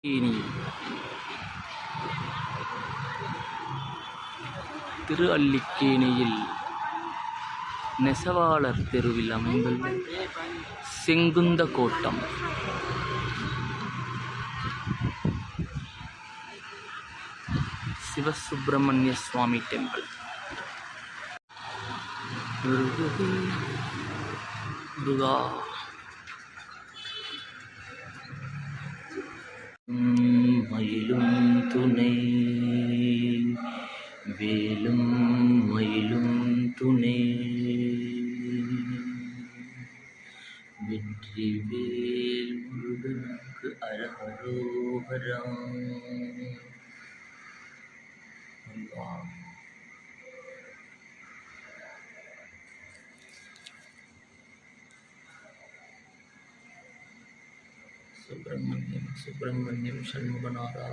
இனி திரு அல்லிக்கேணியில் நெசவாளர் தெருவில் அமைந்துள்ள செங்குந்த கோட்டம் சிவசுப்பிரமணிய சுவாமி டெம்பிள். முருகா மயிலும் துணை வேலும் மயிலும் துணை வெற்றி வேல் முருகனுக்கு அரஹரோஹரா. சுப்பிரமணியம் சுப்பிரமணியம் சண்முகநாதா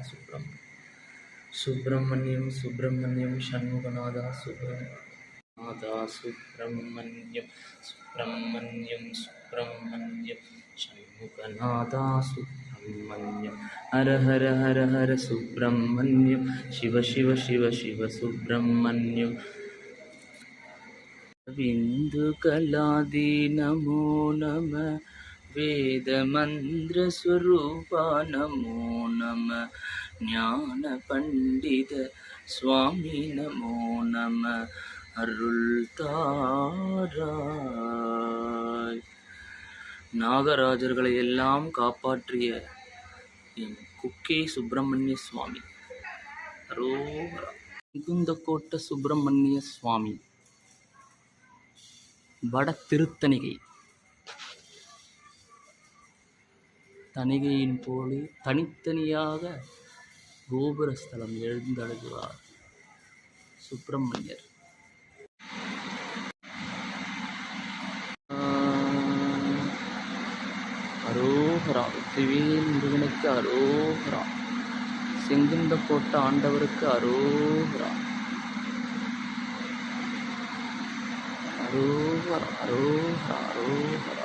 சுப்பிரமணியம் சுப்பிரமணியம் சண்முகநாதா சுப்பிரநாதா சுப்பிரமணியம் சுப்பிரமணியம் சுப்பிரமணியம் சண்முகநாதா சுப்பிரமணியம் ஹர ஹர ஹர ஹர சுப்பிரமணியம் சிவ சிவ சிவ சிவ சுப்பிரமணியம் விந்து கலாதி நமோ நம வேத மந்திர ஸ்வரூபா நமோ நம ஞான பண்டித சுவாமி நமோ நம அருள் தாராய். நாகராஜர்களை எல்லாம் காப்பாற்றிய என் குக்கே சுப்பிரமணிய சுவாமி அரோகரா. முகுந்தக்கோட்ட சுப்பிரமணிய சுவாமி வட திருத்தணிகை. தணிகையின் போலே தனித்தனியாக கோபுரஸ்தலம் எழுந்தழுகிறார் சுப்பிரமணியர். அரோகரா. வெற்றிவேல் முருகனுக்கு அரோகரா. செங்குந்த கோட்ட ஆண்டவருக்கு அரோகரா. அரோகரா அரோகரா அரோகரா.